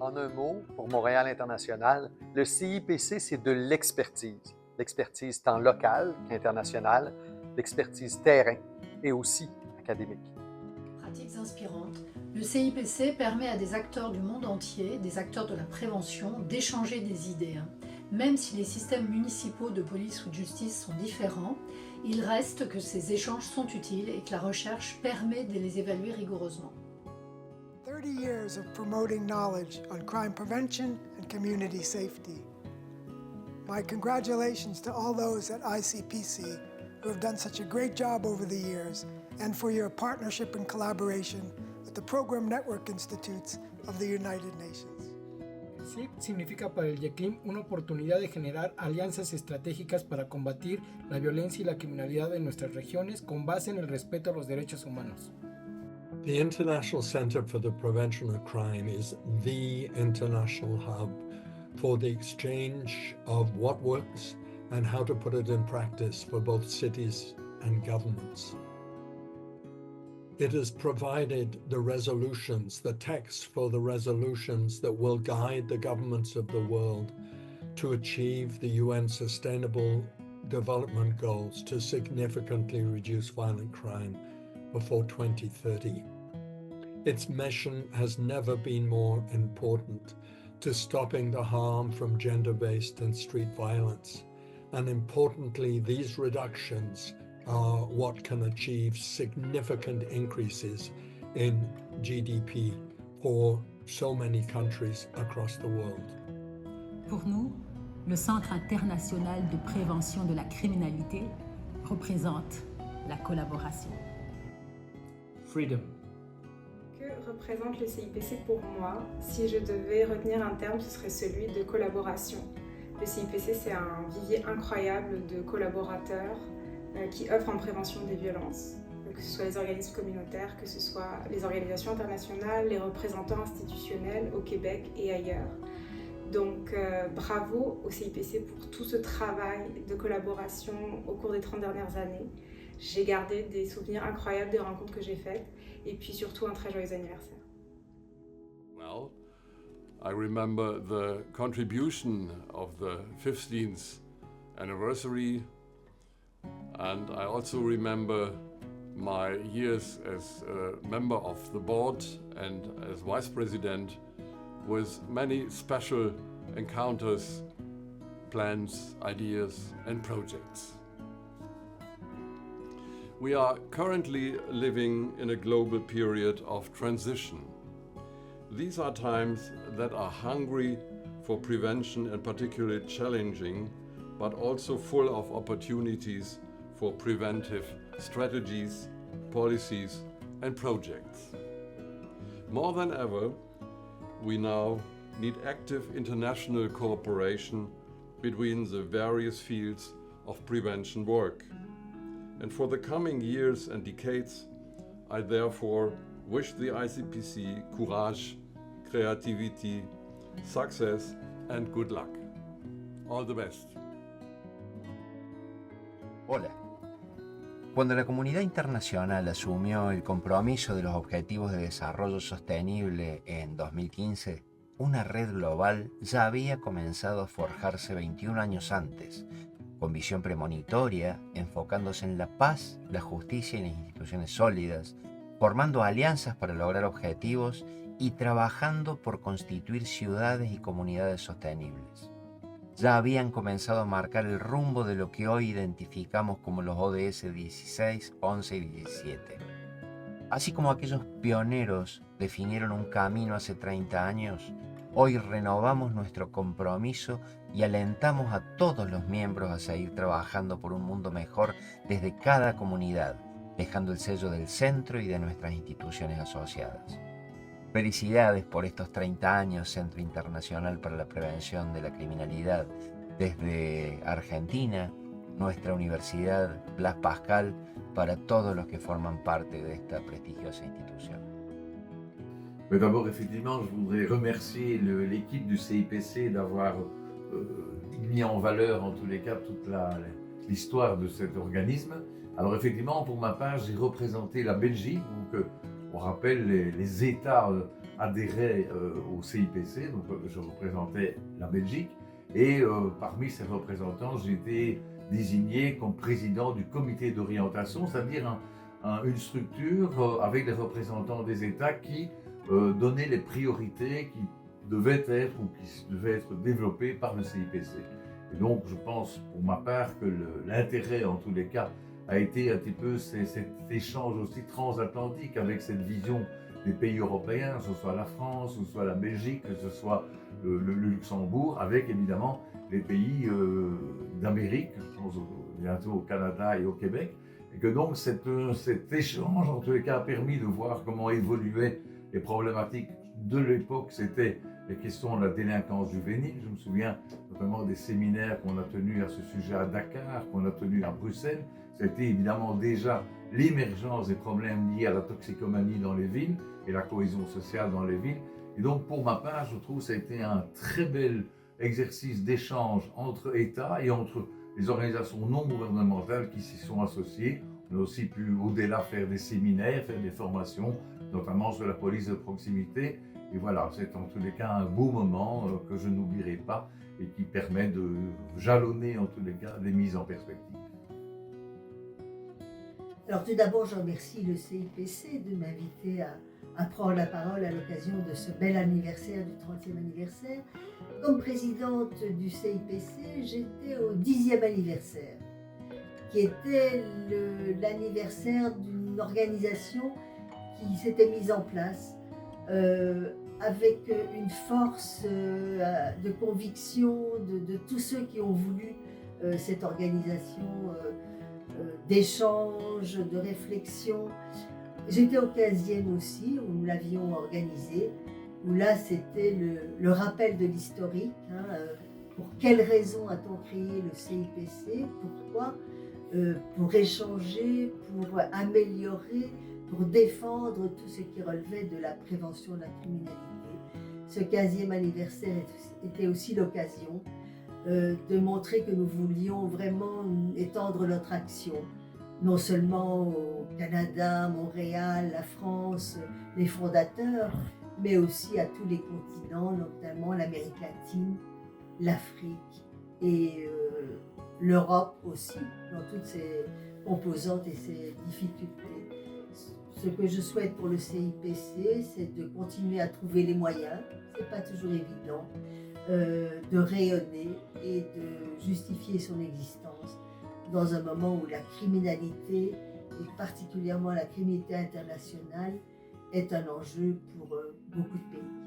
En un mot, pour Montréal International, le CIPC, c'est de l'expertise. L'expertise tant locale qu'internationale, l'expertise terrain et aussi académique. Pratiques inspirantes, le CIPC permet à des acteurs du monde entier, des acteurs de la prévention, d'échanger des idées. Même si les systèmes municipaux de police ou de justice sont différents, il reste que ces échanges sont utiles et que la recherche permet de les évaluer rigoureusement. 30 years of promoting knowledge on crime prevention and community safety. My congratulations to all those at ICPC who have done such a great job over the years and for your partnership and collaboration with the Program Network Institutes of the United Nations. SIG significa para el YECLIM una oportunidad de generar alianzas estratégicas para combatir la violencia y la criminalidad en nuestras regiones con base en el respeto a los derechos humanos. The International Center for the Prevention of Crime is the international hub for the exchange of what works and how to put it in practice for both cities and governments. It has provided the resolutions, the text for the resolutions that will guide the governments of the world to achieve the UN Sustainable Development Goals to significantly reduce violent crime before 2030. Its mission has never been more important to stopping the harm from gender-based and street violence. And importantly, these reductions are what can achieve significant increases in GDP for so many countries across the world. Pour nous, le Centre international de prévention de la criminalité représente la collaboration. Freedom. Que représente le CIPC pour moi? Si je devais retenir un terme, ce serait celui de collaboration. Le CIPC, c'est un vivier incroyable de collaborateurs qui œuvrent en prévention des violences, que ce soit les organismes communautaires, que ce soit les organisations internationales, les représentants institutionnels au Québec et ailleurs. Donc bravo au CIPC pour tout ce travail de collaboration au cours des 30 dernières années. J'ai gardé des souvenirs incroyables des rencontres que j'ai faites et puis surtout un très joyeux anniversaire. Well, I remember the contribution of the 15th anniversary, and I also remember my years as a member of the board and as vice president with many special encounters, plans, ideas and projects. We are currently living in a global period of transition. These are times that are hungry for prevention and particularly challenging, but also full of opportunities for preventive strategies, policies, and projects. More than ever, we now need active international cooperation between the various fields of prevention work. And for the coming years and decades, I therefore wish the ICPC courage, creativity, success, and good luck. All the best. Hola. Cuando la comunidad internacional asumió el compromiso de los Objetivos de Desarrollo Sostenible en 2015, una red global ya había comenzado a forjarse 21 años antes, con visión premonitoria, enfocándose en la paz, la justicia y las instituciones sólidas, formando alianzas para lograr objetivos y trabajando por constituir ciudades y comunidades sostenibles. Ya habían comenzado a marcar el rumbo de lo que hoy identificamos como los ODS 16, 11 y 17. Así como aquellos pioneros definieron un camino hace 30 años, hoy renovamos nuestro compromiso y alentamos a todos los miembros a seguir trabajando por un mundo mejor desde cada comunidad, dejando el sello del centro y de nuestras instituciones asociadas. Felicidades por estos 30 años, Centro Internacional para la Prevención de la Criminalidad, desde Argentina, nuestra universidad Blas Pascal, para todos los que forman parte de esta prestigiosa institución. Mais d'abord, effectivement, je voudrais remercier l'équipe du CIPC d'avoir mis en valeur, en tous les cas, toute l'histoire de cet organisme. Alors effectivement, pour ma part, j'ai représenté la Belgique, donc on rappelle les États adhérait au CIPC, donc je représentais la Belgique, et parmi ces représentants, j'ai été désigné comme président du comité d'orientation, c'est-à-dire une structure avec des représentants des États qui donnaient les priorités qui devaient être ou qui devaient être développées par le CIPC. Et donc, je pense pour ma part que l'intérêt, en tous les cas, a été un petit peu cet échange aussi transatlantique avec cette vision des pays européens, que ce soit la France, que ce soit la Belgique, que ce soit le Luxembourg, avec évidemment les pays d'Amérique, je pense bientôt au Canada et au Québec, et que donc cet échange, en tous les cas, a permis de voir comment évoluaient les problématiques de l'époque. C'était les questions de la délinquance juvénile. Je me souviens notamment des séminaires qu'on a tenus à ce sujet à Dakar, qu'on a tenus à Bruxelles. C'était évidemment déjà l'émergence des problèmes liés à la toxicomanie dans les villes et la cohésion sociale dans les villes. Et donc, pour ma part, je trouve que ça a été un très bel exercice d'échange entre États et entre les organisations non gouvernementales qui s'y sont associées. On a aussi pu, au-delà, faire des séminaires, faire des formations, notamment sur la police de proximité. Et voilà, c'est en tous les cas un beau moment que je n'oublierai pas et qui permet de jalonner en tous les cas des mises en perspective. Alors tout d'abord, je remercie le CIPC de m'inviter à prendre la parole à l'occasion de ce bel anniversaire, du 30e anniversaire. Comme présidente du CIPC, j'étais au 10e anniversaire, qui était l'anniversaire d'une organisation qui s'était mise en place avec une force de conviction de tous ceux qui ont voulu cette organisation d'échange, de réflexion. J'étais au 15e aussi, où nous l'avions organisé, où là c'était le rappel de l'historique. Pour quelles raisons a-t-on créé le CIPC? Pourquoi? Pour échanger, pour améliorer, pour défendre tout ce qui relevait de la prévention de la criminalité. Ce 15e anniversaire était aussi l'occasion de montrer que nous voulions vraiment étendre notre action, non seulement au Canada, Montréal, la France, les fondateurs, mais aussi à tous les continents, notamment l'Amérique latine, l'Afrique et l'Europe aussi, dans toutes ses composantes et ses difficultés. Ce que je souhaite pour le CIPC, c'est de continuer à trouver les moyens, c'est pas toujours évident, de rayonner et de justifier son existence dans un moment où la criminalité, et particulièrement la criminalité internationale, est un enjeu pour beaucoup de pays.